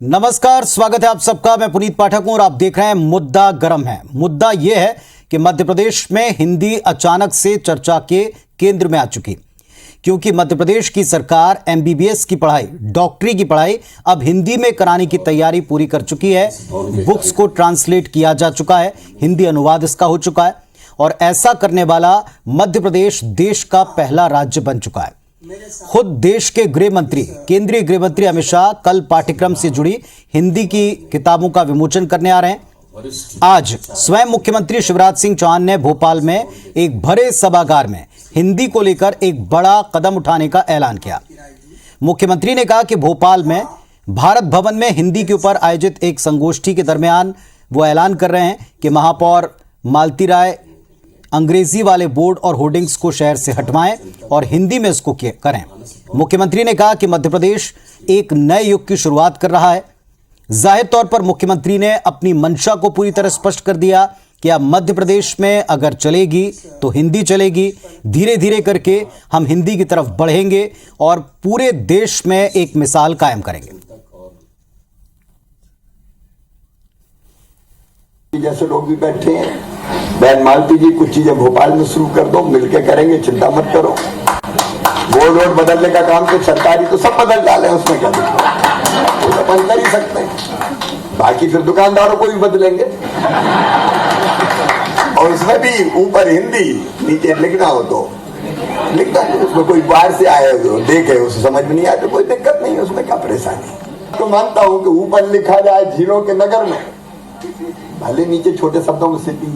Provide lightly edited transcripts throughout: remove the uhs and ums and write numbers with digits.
नमस्कार, स्वागत है आप सबका। मैं पुनीत पाठक हूं और आप देख रहे हैं मुद्दा गरम है। मुद्दा यह है कि मध्य प्रदेश में हिंदी अचानक से चर्चा के केंद्र में आ चुकी, क्योंकि मध्य प्रदेश की सरकार एमबीबीएस की पढ़ाई, डॉक्टरी की पढ़ाई अब हिंदी में कराने की तैयारी पूरी कर चुकी है। बुक्स को ट्रांसलेट किया जा चुका है, हिंदी अनुवाद इसका हो चुका है और ऐसा करने वाला मध्य प्रदेश देश का पहला राज्य बन चुका है। खुद देश के गृह मंत्री, केंद्रीय गृह मंत्री अमित शाह कल पाठ्यक्रम से जुड़ी हिंदी की किताबों का विमोचन करने आ रहे हैं। आज स्वयं मुख्यमंत्री शिवराज सिंह चौहान ने भोपाल में एक भरे सभागार में हिंदी को लेकर एक बड़ा कदम उठाने का ऐलान किया। मुख्यमंत्री ने कहा कि भोपाल में भारत भवन में हिंदी के ऊपर आयोजित एक संगोष्ठी के दरमियान वो ऐलान कर रहे हैं कि महापौर मालती राय अंग्रेजी वाले बोर्ड और होर्डिंग्स को शहर से हटवाएं और हिंदी में इसको करें। मुख्यमंत्री ने कहा कि मध्य प्रदेश एक नए युग की शुरुआत कर रहा है। जाहिर तौर पर मुख्यमंत्री ने अपनी मंशा को पूरी तरह स्पष्ट कर दिया कि अब मध्य प्रदेश में अगर चलेगी तो हिंदी चलेगी। धीरे धीरे करके हम हिंदी की तरफ बढ़ेंगे और पूरे देश में एक मिसाल कायम करेंगे। जैसे लोग भी बैठे हैं, बहन मालती जी कुछ चीजें भोपाल में शुरू कर दो, मिलके करेंगे, चिंता मत करो। बोर्ड वोर्ड बदलने का काम तो सरकारी तो सब बदल डाले, उसमें क्या वो तो बंद कर ही सकते हैं, बाकी फिर दुकानदारों को भी बदलेंगे। और उसमें भी ऊपर हिंदी, नीचे लिखना हो तो लिखना, उसमें कोई बाहर से आए देखे उसे समझ में नहीं आए तो कोई दिक्कत नहीं है, उसमें क्या परेशानी। तो मानता हूं कि ऊपर लिखा जाए झीलों के नगर में, भले नीचे छोटे शब्दों में सिटी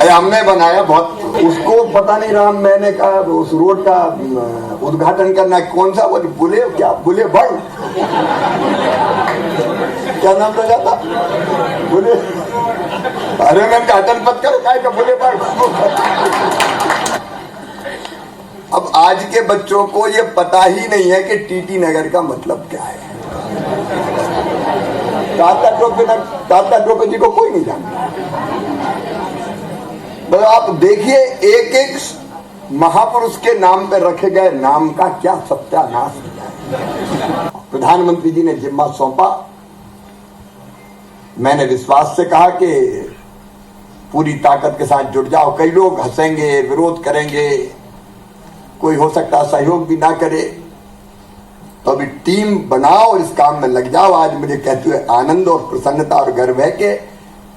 हमने बनाया बहुत, उसको पता नहीं रहा। मैंने कहा उस रोड का उद्घाटन करना, कौन सा वो बुले, क्या बुले बड़, क्या नाम तो जाता बुले, अरे मैं उद्घाटन मत करो, क्या का बुले बड़। अब आज के बच्चों को ये पता ही नहीं है कि टीटी नगर का मतलब क्या है। टाटा द्रौपदी को कोई नहीं जानता। तो आप देखिए एक एक महापुरुष के नाम पर रखे गए नाम का क्या सत्यानाश किया है। प्रधानमंत्री जी ने जिम्मा सौंपा, मैंने विश्वास से कहा कि पूरी ताकत के साथ जुट जाओ। कई लोग हंसेंगे, विरोध करेंगे, कोई हो सकता है सहयोग भी ना करे, तो अभी टीम बनाओ और इस काम में लग जाओ। आज मुझे कहते हुए आनंद और प्रसन्नता और गर्व है कि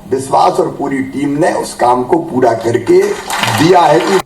विश्वास और पूरी टीम ने उस काम को पूरा करके दिया है।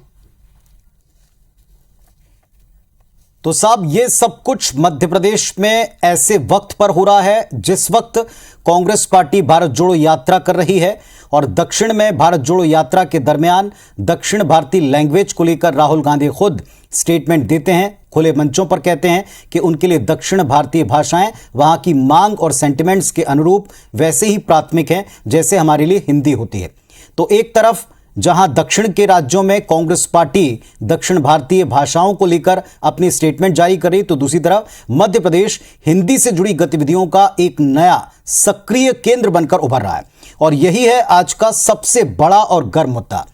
तो साहब, ये सब कुछ मध्य प्रदेश में ऐसे वक्त पर हो रहा है जिस वक्त कांग्रेस पार्टी भारत जोड़ो यात्रा कर रही है और दक्षिण में भारत जोड़ो यात्रा के दरमियान दक्षिण भारतीय लैंग्वेज को लेकर राहुल गांधी खुद स्टेटमेंट देते हैं, खुले मंचों पर कहते हैं कि उनके लिए दक्षिण भारतीय भाषाएं वहां की मांग और सेंटिमेंट्स के अनुरूप वैसे ही प्राथमिक हैं जैसे हमारे लिए हिंदी होती है। तो एक तरफ जहां दक्षिण के राज्यों में कांग्रेस पार्टी दक्षिण भारतीय भाषाओं को लेकर अपनी स्टेटमेंट जारी कर रही, तो दूसरी तरफ मध्य प्रदेश हिंदी से जुड़ी गतिविधियों का एक नया सक्रिय केंद्र बनकर उभर रहा है और यही है आज का सबसे बड़ा और गर्म मुद्दा।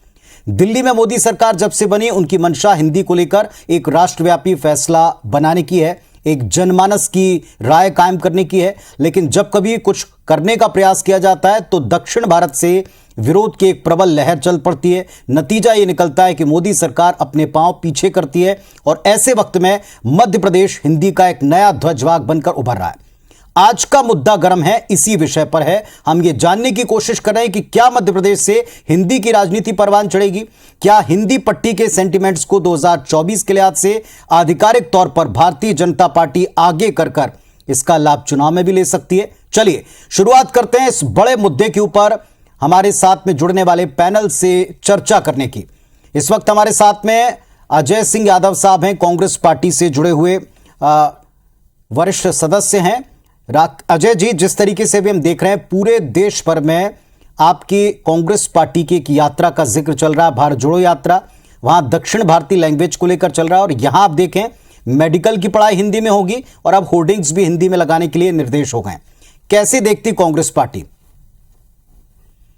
दिल्ली में मोदी सरकार जब से बनी, उनकी मंशा हिंदी को लेकर एक राष्ट्रव्यापी फैसला बनाने की है, एक जनमानस की राय कायम करने की है। लेकिन जब कभी कुछ करने का प्रयास किया जाता है तो दक्षिण भारत से विरोध की एक प्रबल लहर चल पड़ती है। नतीजा ये निकलता है कि मोदी सरकार अपने पांव पीछे करती है और ऐसे वक्त में मध्य प्रदेश हिंदी का एक नया ध्वजवाहक बनकर उभर रहा है। आज का मुद्दा गर्म है, इसी विषय पर है। हम ये जानने की कोशिश कर रहे हैं कि क्या मध्य प्रदेश से हिंदी की राजनीति परवान चढ़ेगी, क्या हिंदी पट्टी के सेंटिमेंट्स को 2024 के लिहाज से आधिकारिक तौर पर भारतीय जनता पार्टी आगे कर इसका लाभ चुनाव में भी ले सकती है। चलिए शुरुआत करते हैं इस बड़े मुद्दे के ऊपर हमारे साथ में जुड़ने वाले पैनल से चर्चा करने की। इस वक्त हमारे साथ में अजय सिंह यादव साहब हैं, कांग्रेस पार्टी से जुड़े हुए वरिष्ठ सदस्य हैं। अजय जी, जिस तरीके से भी हम देख रहे हैं पूरे देश भर में आपकी कांग्रेस पार्टी की एक यात्रा का जिक्र चल रहा है, भारत जोड़ो यात्रा, वहां दक्षिण भारतीय लैंग्वेज को लेकर चल रहा है और यहां आप देखें मेडिकल की पढ़ाई हिंदी में होगी और अब होर्डिंग्स भी हिंदी में लगाने के लिए निर्देश हो गए। कैसे देखती कांग्रेस पार्टी?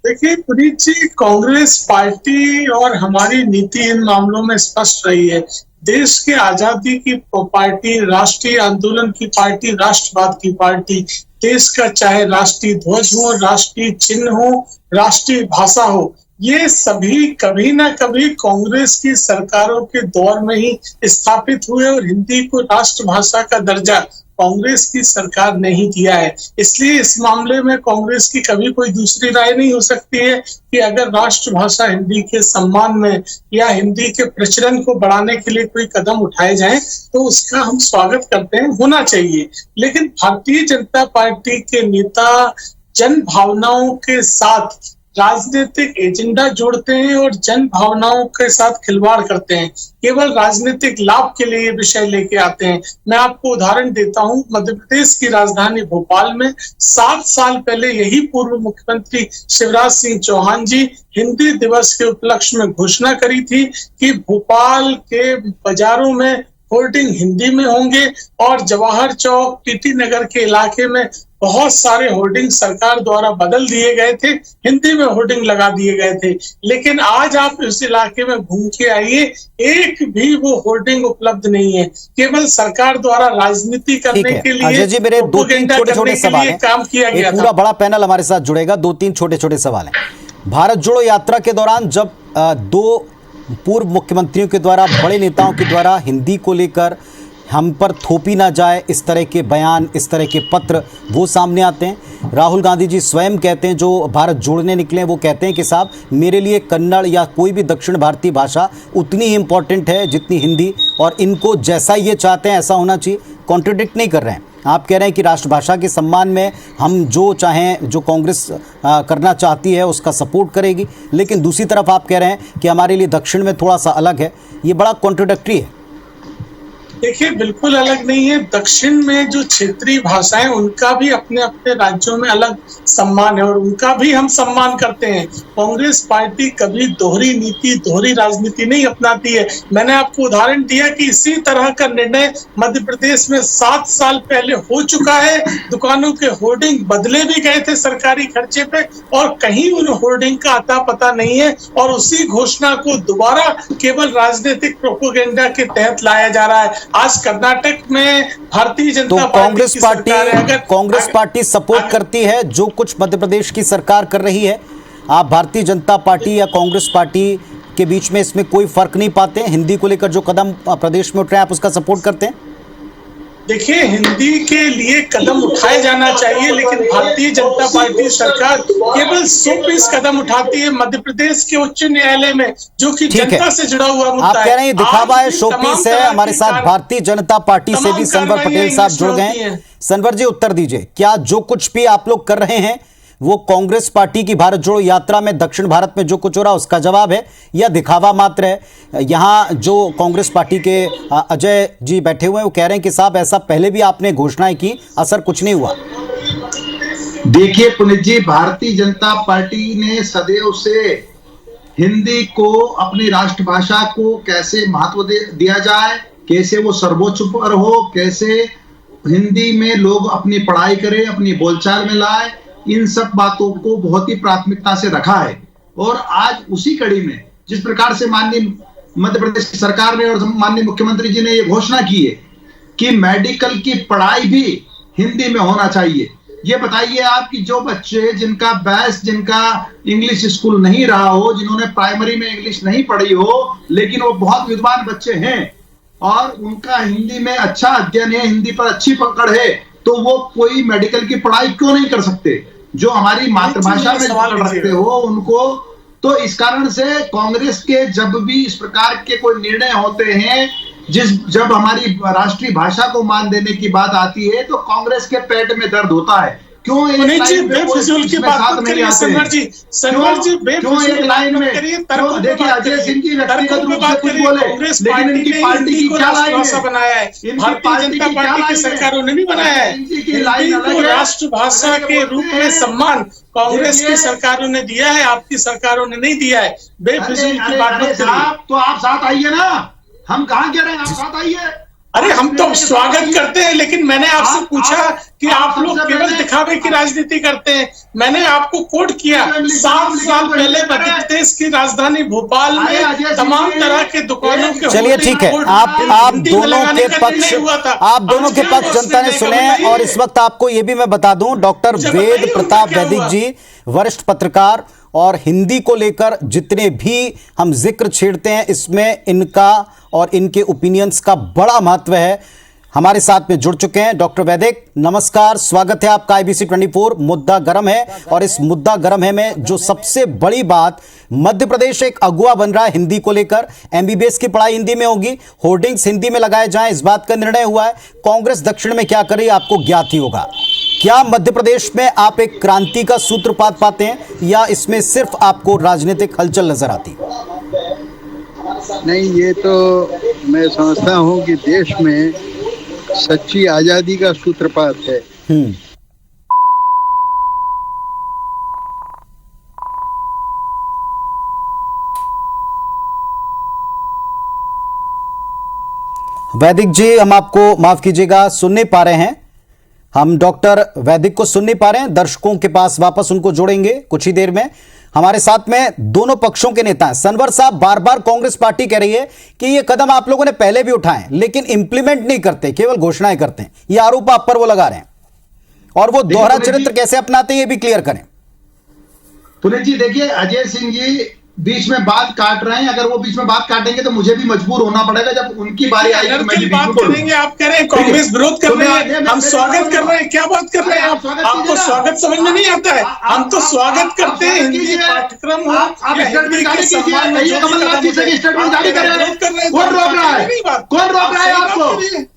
देखिए पुनीत जी, कांग्रेस पार्टी और हमारी नीति इन मामलों में स्पष्ट रही है देश के आजादी की पार्टी, राष्ट्रीय आंदोलन की पार्टी, राष्ट्रवाद की पार्टी, देश का चाहे राष्ट्रीय ध्वज हो, राष्ट्रीय चिन्ह हो, राष्ट्रीय भाषा हो, ये सभी कभी ना कभी कांग्रेस की सरकारों के दौर में ही स्थापित हुए और हिंदी को राष्ट्रभाषा का दर्जा कांग्रेस की सरकार ने ही दिया है। इसलिए इस मामले में कांग्रेस की कभी कोई दूसरी राय नहीं हो सकती है कि अगर राष्ट्रभाषा हिंदी के सम्मान में या हिंदी के प्रचलन को बढ़ाने के लिए कोई कदम उठाए जाए तो उसका हम स्वागत करते हैं, होना चाहिए। लेकिन भारतीय जनता पार्टी के नेता जन भावनाओं के साथ राजनीतिक एजेंडा जोड़ते हैं और जन भावनाओं के साथ खिलवाड़ करते हैं, केवल राजनीतिक लाभ के लिए ये विषय लेके आते हैं। मैं आपको उदाहरण देता हूं, मध्य प्रदेश की राजधानी भोपाल में 7 साल पहले यही पूर्व मुख्यमंत्री शिवराज सिंह चौहान जी हिंदी दिवस के उपलक्ष्य में घोषणा करी थी कि भोपाल के बाजारों में होर्डिंग हिंदी में होंगे और जवाहर चौक, टीटी नगर के इलाके में बहुत सारे होर्डिंग सरकार द्वारा बदल दिए गए थे, हिंदी में होर्डिंग लगा दिए गए थे। लेकिन आज आप इस इलाके में घूम के आइए, एक भी वो होर्डिंग उपलब्ध नहीं है। केवल सरकार द्वारा राजनीति करने के लिए अजय जी, मेरे 2-3 छोटे-छोटे सवाल हैं। काम किया गया एक पूरा बड़ा पैनल हमारे साथ जुड़ेगा। 2-3 छोटे-छोटे सवाल हैं। भारत जोड़ो यात्रा के दौरान जब 2 पूर्व मुख्यमंत्रियों के द्वारा, बड़े नेताओं के द्वारा हिंदी को लेकर हम पर थोपी ना जाए इस तरह के बयान, इस तरह के पत्र वो सामने आते हैं। राहुल गांधी जी स्वयं कहते हैं, जो भारत जोड़ने निकले, वो कहते हैं कि साहब मेरे लिए कन्नड़ या कोई भी दक्षिण भारतीय भाषा उतनी ही इम्पॉर्टेंट है जितनी हिंदी, और इनको जैसा ये चाहते हैं ऐसा होना चाहिए। कॉन्ट्रडिक्ट नहीं कर रहे हैं। आप कह रहे हैं कि राष्ट्रभाषा के सम्मान में हम जो चाहें, जो कांग्रेस करना चाहती है उसका सपोर्ट करेगी, लेकिन दूसरी तरफ आप कह रहे हैं कि हमारे लिए दक्षिण में थोड़ा सा अलग है। ये बड़ा कॉन्ट्रडिक्टरी है। देखिए, बिल्कुल अलग नहीं है। दक्षिण में जो क्षेत्रीय भाषाएं, उनका भी अपने अपने राज्यों में अलग सम्मान है और उनका भी हम सम्मान करते हैं। कांग्रेस पार्टी कभी दोहरी नीति, दोहरी राजनीति नहीं अपनाती है। मैंने आपको उदाहरण दिया कि इसी तरह का निर्णय मध्य प्रदेश में 7 साल पहले हो चुका है। दुकानों के होर्डिंग बदले भी गए थे सरकारी खर्चे पे और कहीं उन होर्डिंग का अता पता नहीं है, और उसी घोषणा को दोबारा केवल राजनीतिक प्रोपेगेंडा के तहत लाया जा रहा है। आज कर्नाटक में भारतीय जनता कांग्रेस पार्टी सपोर्ट करती है जो कुछ मध्य प्रदेश की सरकार कर रही है। आप भारतीय जनता पार्टी या कांग्रेस पार्टी के बीच में इसमें कोई फर्क नहीं पाते? हिंदी को लेकर जो कदम प्रदेश में उठ रहे हैं आप उसका सपोर्ट करते हैं? देखिए, हिंदी के लिए कदम उठाया जाना चाहिए, लेकिन भारतीय जनता पार्टी सरकार केवल 120 कदम उठाती है मध्य प्रदेश के उच्च न्यायालय में, जो कि जनता से जुड़ा हुआ मुद्दा है। आप कह रहे हैं दिखावा है, शोपीस है। हमारे साथ भारतीय जनता पार्टी से भी सनवर पटेल साहब जुड़ गए हैं। सनवर जी, उत्तर दीजिए, क्या जो कुछ भी आप लोग कर रहे हैं वो कांग्रेस पार्टी की भारत जोड़ो यात्रा में दक्षिण भारत में जो कुछ हो रहा है उसका जवाब है या दिखावा मात्र है? यहाँ जो कांग्रेस पार्टी के अजय जी बैठे हुए हैं वो कह रहे हैं कि साहब ऐसा पहले भी आपने घोषणाएं की, असर कुछ नहीं हुआ। देखिए पुनीत जी, भारतीय जनता पार्टी ने सदैव से हिंदी को, अपनी राष्ट्रभाषा को कैसे महत्व दिया जाए, कैसे वो सर्वोच्च पर हो, कैसे हिंदी में लोग अपनी पढ़ाई करें, अपनी बोलचाल में लाए, इन सब बातों को बहुत ही प्राथमिकता से रखा है। और आज उसी कड़ी में जिस प्रकार से माननीय मध्य प्रदेश की सरकार ने और माननीय मुख्यमंत्री जी ने ये घोषणा की है कि मेडिकल की पढ़ाई भी हिंदी में होना चाहिए। ये बताइए आप कि जो बच्चे जिनका इंग्लिश स्कूल नहीं रहा हो, जिन्होंने प्राइमरी में इंग्लिश नहीं पढ़ी हो, लेकिन वो बहुत विद्वान बच्चे हैं और उनका हिंदी में अच्छा अध्ययन है, हिंदी पर अच्छी पकड़ है, तो वो कोई मेडिकल की पढ़ाई क्यों नहीं कर सकते? जो हमारी मातृभाषा में सवाल रखते हो उनको। तो इस कारण से कांग्रेस के जब भी इस प्रकार के कोई निर्णय होते हैं, जब हमारी राष्ट्रीय भाषा को मान देने की बात आती है, तो कांग्रेस के पेट में दर्द होता है। क्यों बेफिजूल की बात करिए सनवर जी, एक लाइन में देखिए अजय सिंह जी व्यक्तिगत रूप से कुछ बोले, लेकिन इनकी पार्टी की क्या लाइन है? भारतीय जनता पार्टी की सरकारों ने नहीं बनाया है। हिंदी को राष्ट्रभाषा के रूप में सम्मान कांग्रेस की सरकारों ने दिया है, आपकी सरकारों ने नहीं दिया है। बेफिजूल की बात मत करिए। तो आप साथ आइए ना, हम कहाँ कह रहे हैं, आप साथ आइए। अरे हम तो स्वागत करते हैं, लेकिन मैंने आपसे पूछा कि आप लोग केवल दिखावे की राजनीति करते हैं। मैंने आपको कोट किया, 7 साल पहले मध्य प्रदेश की राजधानी भोपाल में तमाम तरह के दुकानों के चलिए ठीक है, आप दोनों के पक्ष जनता ने सुने हैं। और इस वक्त आपको यह भी मैं बता दूं, डॉक्टर वेद प्रताप वैदिक जी वरिष्ठ पत्रकार, और हिंदी को लेकर जितने भी हम जिक्र छेड़ते हैं इसमें इनका और इनके ओपिनियंस का बड़ा महत्व है। हमारे साथ में जुड़ चुके हैं डॉक्टर वैदिक, नमस्कार, स्वागत है आपका IBC 24। मुद्दा गर्म है, और इस मुद्दा गर्म है में जो सबसे बड़ी बात, मध्य प्रदेश एक अगुआ बन रहा है हिंदी को लेकर। MBBS की पढ़ाई हिंदी में होगी, होर्डिंग्स हिंदी में लगाए जाएं, इस बात का निर्णय हुआ है। कांग्रेस दक्षिण में क्या कर रही है आपको ज्ञात ही होगा। क्या मध्य प्रदेश में आप एक क्रांति का सूत्रपात पाते हैं, या इसमें सिर्फ आपको राजनीतिक हलचल नजर आती? नहीं, ये तो मैं समझता हूँ कि देश में सच्ची आजादी का सूत्रपात है। वैदिक जी, हम आपको माफ कीजिएगा सुन नहीं पा रहे हैं, हम डॉक्टर वैदिक को सुन नहीं पा रहे हैं। दर्शकों के पास वापस उनको जोड़ेंगे कुछ ही देर में। हमारे साथ में दोनों पक्षों के नेता हैं। सनवर साहब, बार बार कांग्रेस पार्टी कह रही है कि ये कदम आप लोगों ने पहले भी उठाए, लेकिन इंप्लीमेंट नहीं करते, केवल घोषणाएं करते हैं। ये आरोप आप पर वो लगा रहे हैं, और वो दोहरा चरित्र कैसे अपनाते हैं ये भी क्लियर करें। पुनीत जी देखिए, अजय सिंह जी बीच में बात काट रहे हैं। अगर वो बीच में बात काटेंगे तो मुझे भी मजबूर होना पड़ेगा। जब उनकी बारी आएगी तो मैं भी बात करेंगे। आप कह रहे हैं कांग्रेस विरोध कर रहे हैं, हम स्वागत कर रहे हैं। क्या बात कर रहे हैं आप? आपको स्वागत समझ में नहीं आता है? हम तो स्वागत करते हैं। हिंदी पाठ्यक्रम हो, कमलनाथ जी से स्टेटमेंट जारी कर रहे हैं। कौन रोक रहा है? कौन रोक रहा है आपको?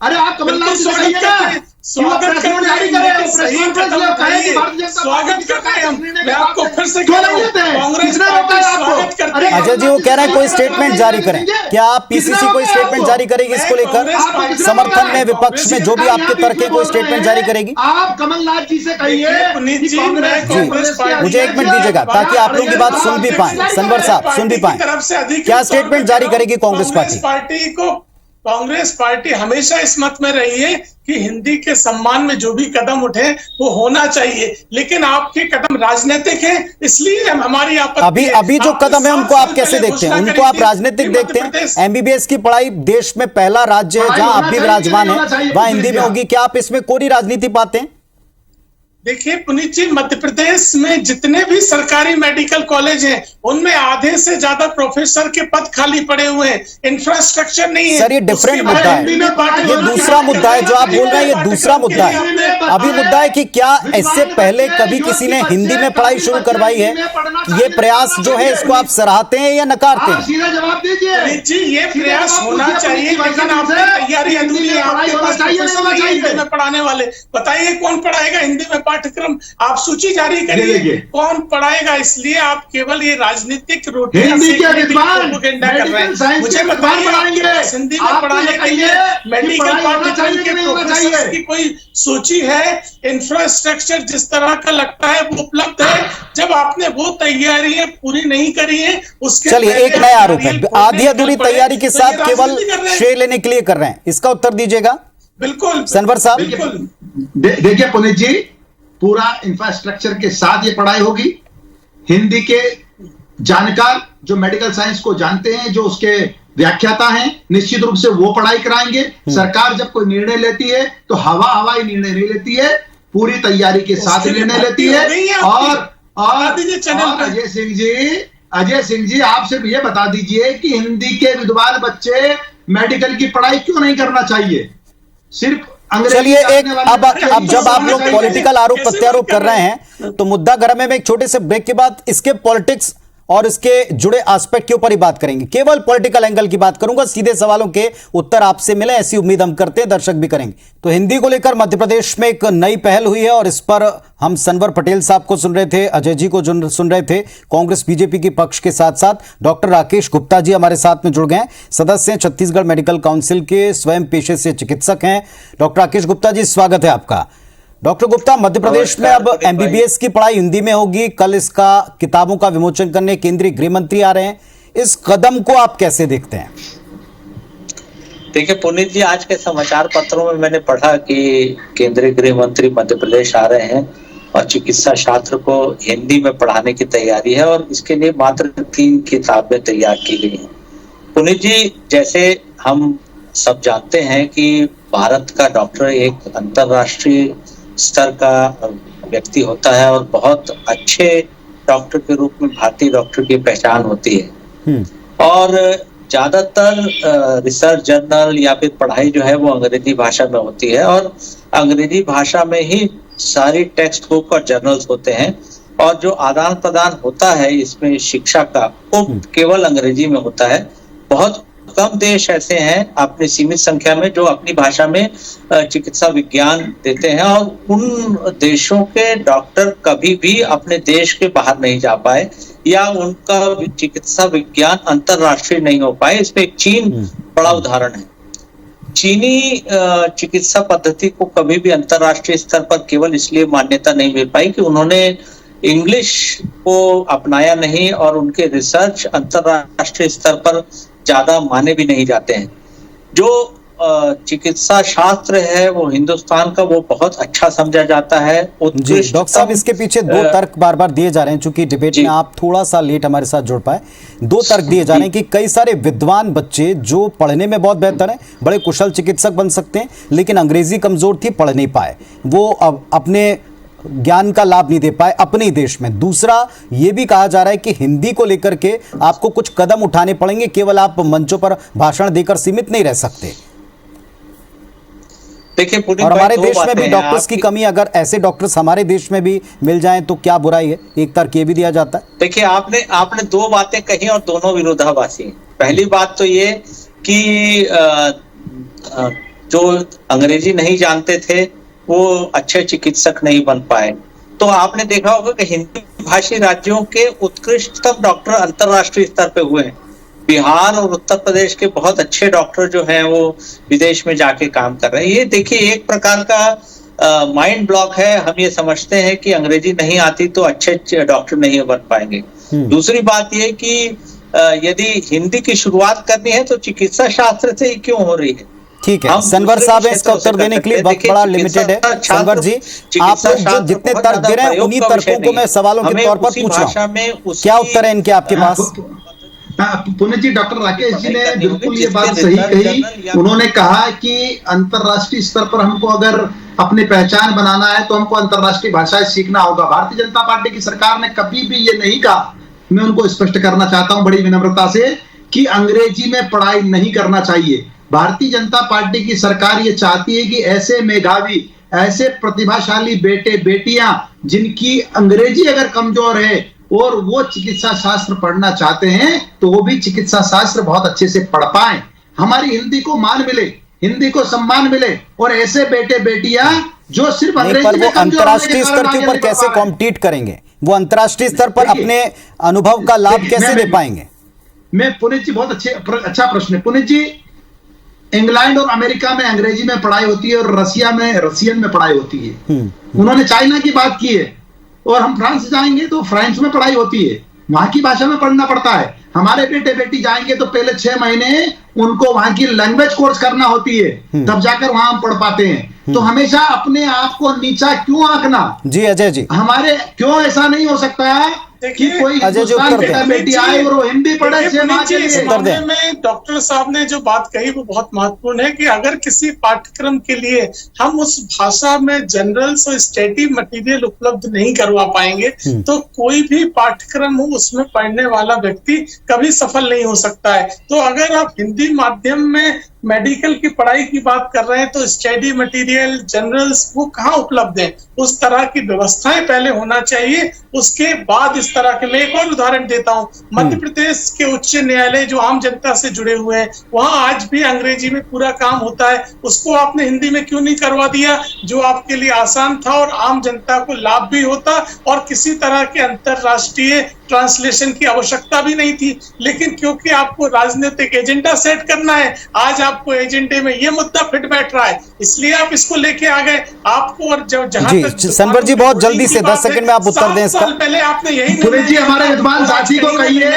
अरे आप कमलनाथ जी से स्वागत करते हैं, सही स्वागत करते हैं हम। मैं आपको फिर से कांग्रेस स्वागत करते हैं। अजय जी, वो कह रहे हैं कोई स्टेटमेंट जारी करें। क्या आप PCC कोई स्टेटमेंट जारी करेगी इसको लेकर? समर्थन में, विपक्ष में जो भी आपके तर्क है, कोई स्टेटमेंट जारी करेगी? आप कमलनाथ जी से कहिए। मुझे 1 मिनट दीजिएगा ताकि आप लोग की बात सुन भी पाए, सनवर साहब सुन भी पाए। क्या स्टेटमेंट जारी करेगी कांग्रेस पार्टी? कांग्रेस पार्टी हमेशा इस मत में रही है कि हिंदी के सम्मान में जो भी कदम उठे वो होना चाहिए, लेकिन आपके कदम राजनीतिक हैं, इसलिए हमारी आपत्ति अभी जो कदम है उनको आप कैसे देखते हैं? उनको आप राजनीतिक देखते हैं? MBBS की पढ़ाई देश में पहला राज्य है जहां आप भी विराजमान है, वहां हिंदी में होगी। क्या आप इसमें कोई राजनीति पाते हैं? देखिए पुनीत जी, मध्य प्रदेश में जितने भी सरकारी मेडिकल कॉलेज हैं उनमें आधे से ज्यादा प्रोफेसर के पद खाली पड़े हुए हैं, इंफ्रास्ट्रक्चर नहीं है। सर ये डिफरेंट मुद्दा है, ये दूसरा मुद्दा है जो आप बोल रहे हैं, ये दूसरा मुद्दा है। अभी मुद्दा है कि क्या इससे पहले कभी किसी ने हिंदी में पढ़ाई शुरू करवाई है? ये प्रयास जो है इसको आप सराहते हैं या नकारते हैं? सीधा जवाब दीजिए। पुनीत जी, ये प्रयास होना चाहिए, लेकिन आपकी तैयारी अधूरी है। आपके पास हिंदी में पढ़ाने वाले, बताइए कौन पढ़ाएगा हिंदी में पाठ्यक्रम? आप सूची जारी करिए कौन पढ़ाएगा। इसलिए आप केवल ये राजनीतिक हिंदी के विद्वान कर रहे हैं। मुझे बताइए, हिंदी में पढ़ाने के लिए मेडिकल पाठ्यक्रम के प्रोफेसर की कोई सूची है? इंफ्रास्ट्रक्चर जिस तरह का लगता है वो उपलब्ध है। जब आपने वो तैयारियां पूरी नहीं करी है, उसके चलिए एक नया आरोप है, आधी अधूरी तैयारी के साथ केवल श्रेय लेने के लिए कर रहे हैं। इसका उत्तर दीजिएगा। बिल्कुल सनवर साहब। बिल्कुल देखिए पुनीत जी, पूरा इंफ्रास्ट्रक्चर के साथ ये पढ़ाई होगी। हिंदी के जानकार जो मेडिकल साइंस को जानते हैं, जो उसके व्याख्याता हैं, निश्चित रूप से वो पढ़ाई कराएंगे। सरकार जब कोई निर्णय लेती है तो हवाई निर्णय नहीं लेती है, पूरी तैयारी के साथ निर्णय लेती है। और अजय सिंह जी आप सिर्फ ये बता दीजिए कि हिंदी के विद्वान बच्चे मेडिकल की पढ़ाई क्यों नहीं करना चाहिए? सिर्फ चलिए अब जब आप लोग पॉलिटिकल आरोप प्रत्यारोप कर रहे हैं तो मुद्दा गर्म है। मैं एक छोटे से ब्रेक के बाद इसके पॉलिटिक्स और इसके जुड़े एस्पेक्ट के ऊपर ही बात करेंगे। केवल पॉलिटिकल एंगल की बात करूंगा, सीधे सवालों के उत्तर आपसे मिले ऐसी उम्मीद हम करते हैं, दर्शक भी करेंगे। तो हिंदी को लेकर मध्य प्रदेश में एक नई पहल हुई है और इस पर हम सनवर पटेल साहब को सुन रहे थे, अजय जी को सुन रहे थे, कांग्रेस बीजेपी के पक्ष के साथ साथ डॉक्टर राकेश गुप्ता जी हमारे साथ में जुड़ गए हैं। सदस्य हैं छत्तीसगढ़ मेडिकल काउंसिल के, स्वयं पेशे से चिकित्सक हैं। डॉक्टर राकेश गुप्ता जी, स्वागत है आपका। डॉक्टर गुप्ता, मध्य प्रदेश में अब MBBS की पढ़ाई हिंदी में होगी, कल इसका किताबों का विमोचन करने केंद्रीय गृह मंत्री आ रहे हैं। इस कदम को आप कैसे देखते हैं? देखिए पुनीत जी, आज के समाचार पत्रों में मैंने पढ़ा कि केंद्रीय गृह मंत्री मध्य प्रदेश आ रहे हैं और चिकित्सा शास्त्र को हिंदी में पढ़ाने की तैयारी है और इसके लिए मात्र 3 किताबें तैयार की गई हैं। पुनीत जी, जैसे हम सब जानते हैं कि भारत का डॉक्टर एक अंतर्राष्ट्रीय स्तर का व्यक्ति होता है और बहुत अच्छे डॉक्टर के रूप में भारतीय डॉक्टर की पहचान होती है और ज्यादातर रिसर्च जर्नल या फिर पढ़ाई जो है वो अंग्रेजी भाषा में होती है और अंग्रेजी भाषा में ही सारी टेक्स्ट बुक और जर्नल्स होते हैं और जो आदान प्रदान होता है इसमें शिक्षा का वो केवल अंग्रेजी में होता है। बहुत कम देश ऐसे हैं अपनी सीमित संख्या में जो अपनी भाषा में चिकित्सा विज्ञान देते हैं और उन देशों के डॉक्टर कभी भी अपने देश के बाहर नहीं जा पाए या उनका चिकित्सा विज्ञान अंतरराष्ट्रीय नहीं हो पाए। इसमें एक चीन बड़ा उदाहरण है। चीनी चिकित्सा पद्धति को कभी भी अंतरराष्ट्रीय स्तर पर केवल इसलिए मान्यता नहीं मिल पाई कि उन्होंने इंग्लिश को अपनाया नहीं और उनके रिसर्च अंतरराष्ट्रीय स्तर पर ज्यादा माने भी नहीं जाते हैं। जो चिकित्सा शास्त्र है वो हिंदुस्तान का वो बहुत अच्छा समझा जाता है। जी डॉक्टर साहब, इसके पीछे 2 तर्क बार बार दिए जा रहे हैं, चूंकि डिबेट में आप थोड़ा सा लेट हमारे साथ जुड़ पाए। 2 तर्क दिए जा रहे हैं कि कई सारे विद्वान बच्चे जो पढ़ने में बहुत बेहतर हैं, बड़े कुशल चिकित्सक बन सकते हैं, लेकिन अंग्रेजी कमजोर थी, पढ़ नहीं पाए, वो अब अपने ज्ञान का लाभ नहीं दे पाए अपने ही देश में। दूसरा ये भी कहा जा रहा है कि हिंदी को लेकर के आपको कुछ कदम उठाने पड़ेंगे, केवल आप मंचों पर भाषण देकर सीमित नहीं रह सकते। देखिए, और हमारे देश में भी डॉक्टर्स की कमी, अगर ऐसे डॉक्टर्स हमारे देश में भी मिल जाएं तो क्या बुराई है, एक तर्क ये भी दिया जाता है। देखिए, आपने 2 बातें कही और दोनों विरोधाभासी हैं। पहली बात तो ये कि जो अंग्रेजी नहीं जानते थे वो अच्छे चिकित्सक नहीं बन पाए। तो आपने देखा होगा कि हिंदी भाषी राज्यों के उत्कृष्टतम डॉक्टर अंतरराष्ट्रीय स्तर पे हुए हैं। बिहार और उत्तर प्रदेश के बहुत अच्छे डॉक्टर जो हैं वो विदेश में जाके काम कर रहे हैं। ये देखिए एक प्रकार का माइंड ब्लॉक है। हम ये समझते हैं कि अंग्रेजी नहीं आती तो अच्छे डॉक्टर नहीं बन पाएंगे। दूसरी बात ये कि यदि हिंदी की शुरुआत करनी है तो चिकित्सा शास्त्र से ही क्यों हो रही है। ठीक है, सनवर साहब इसका उत्तर देने के लिए वक्त बड़ा लिमिटेड है। सनवर जी, आप लोग जो जितने तर्क दे रहे हैं उन्हीं तर्कों को मैं सवालों के तौर पर पूछ रहा हूँ, क्या उत्तर है इनके आपके पास? पुनीत जी, डॉक्टर राकेश जी ने बिल्कुल ये बात सही कही। उन्होंने कहा कि अंतरराष्ट्रीय स्तर पर हमको अगर अपनी पहचान बनाना है तो हमको अंतरराष्ट्रीय भाषाएं सीखना होगा। भारतीय जनता पार्टी की सरकार ने कभी भी ये नहीं कहा, मैं उनको स्पष्ट करना चाहता हूं बड़ी विनम्रता से, कि अंग्रेजी में पढ़ाई नहीं करना चाहिए। भारतीय जनता पार्टी की सरकार ये चाहती है कि ऐसे मेधावी, ऐसे प्रतिभाशाली बेटे बेटियां जिनकी अंग्रेजी अगर कमजोर है और वो चिकित्सा शास्त्र पढ़ना चाहते हैं तो वो भी चिकित्सा शास्त्र बहुत अच्छे से पढ़ पाए, हमारी हिंदी को मान मिले, हिंदी को सम्मान मिले। और ऐसे बेटे बेटियां जो सिर्फ अंग्रेजी में अंतरराष्ट्रीय स्तर के ऊपर कैसे कॉम्पीट करेंगे, वो अंतरराष्ट्रीय स्तर पर अपने अनुभव का लाभ कैसे दे पाएंगे? मैं पुनीत जी, बहुत अच्छा प्रश्न है पुनीत जी। इंग्लैंड और अमेरिका में अंग्रेजी में पढ़ाई होती है और रसिया में रसियन में पढ़ाई होती है। उन्होंने चाइना की बात की है। और हम फ्रांस जाएंगे तो फ्रेंच में पढ़ाई होती है, वहां की भाषा में पढ़ना पड़ता है। हमारे बेटे बेटी जाएंगे तो पहले 6 महीने उनको वहां की लैंग्वेज कोर्स करना होती है, तब जाकर वहां हम पढ़ पाते हैं। तो हमेशा अपने आप को नीचा क्यों आंकना? जी अजय जी, हमारे क्यों ऐसा नहीं हो सकता है कि कोई हिंदुस्तान बेटा बेटी आए और वो हिंदी पढ़े? इस मामले में डॉक्टर साहब ने जो बात कही वो बहुत महत्वपूर्ण है कि अगर किसी पाठ्यक्रम के लिए हम उस भाषा में जनरल्स और स्टडी मटेरियल उपलब्ध नहीं करवा पाएंगे तो कोई भी पाठ्यक्रम हो उसमें पढ़ने वाला व्यक्ति कभी सफल नहीं हो सकता है। तो अगर आप हिंदी माध्यम में मेडिकल की पढ़ाई की बात कर रहे हैं तो स्टडी मटेरियल जनरल्स वो कहाँ उपलब्ध है? उस तरह की व्यवस्थाएं पहले होना चाहिए, उसके बाद इस तरह के। मैं एक और उदाहरण देता हूँ, मध्य प्रदेश के उच्च न्यायालय जो आम जनता से जुड़े हुए हैं वहां आज भी अंग्रेजी में पूरा काम होता है। उसको आपने हिंदी में क्यों नहीं करवा दिया, जो आपके लिए आसान था और आम जनता को लाभ भी होता और किसी तरह के अंतरराष्ट्रीय ट्रांसलेशन की आवश्यकता भी नहीं थी। लेकिन क्योंकि आपको राजनीतिक एजेंडा सेट करना है, आज आपको एजेंडे में ये मुद्दा फिट बैठ रहा है, इसलिए आप इसको लेके आ गए। आपको और जहां तक सनवर जी बहुत जल्दी से 10 सेकंड में आप उत्तर दें इसका। पहले आपने यही पुनीत जी, हमारे विद्वान साथी को कहिए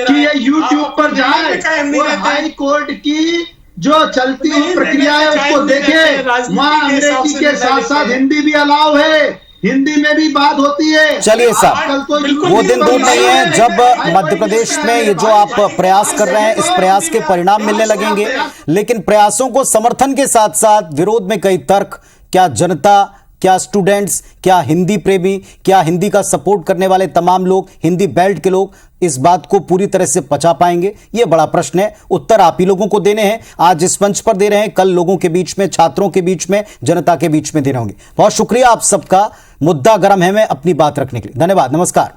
कि ये यूट्यूब पर जाए और हाई कोर्ट की जो चलती हुई प्रक्रिया है उसको देखें। वहाँ अंग्रेजी के साथ साथ हिंदी भी अलाउ है, हिंदी में भी बात होती है। चलिए साहब, वो दिन दूर नहीं है जब मध्य प्रदेश में ये जो आप प्रयास कर रहे हैं, इस प्रयास के परिणाम मिलने लगेंगे। लेकिन प्रयासों को समर्थन के साथ साथ विरोध में कई तर्क, क्या जनता, क्या स्टूडेंट्स, क्या हिंदी प्रेमी, क्या हिंदी का सपोर्ट करने वाले तमाम लोग, हिंदी बेल्ट के लोग इस बात को पूरी तरह से पचा पाएंगे? यह बड़ा प्रश्न है। उत्तर आप ही लोगों को देने हैं। आज इस मंच पर दे रहे हैं, कल लोगों के बीच में, छात्रों के बीच में, जनता के बीच में देने होंगे। बहुत शुक्रिया आप सबका। मुद्दा गर्म है में अपनी बात रखने के लिए धन्यवाद। नमस्कार।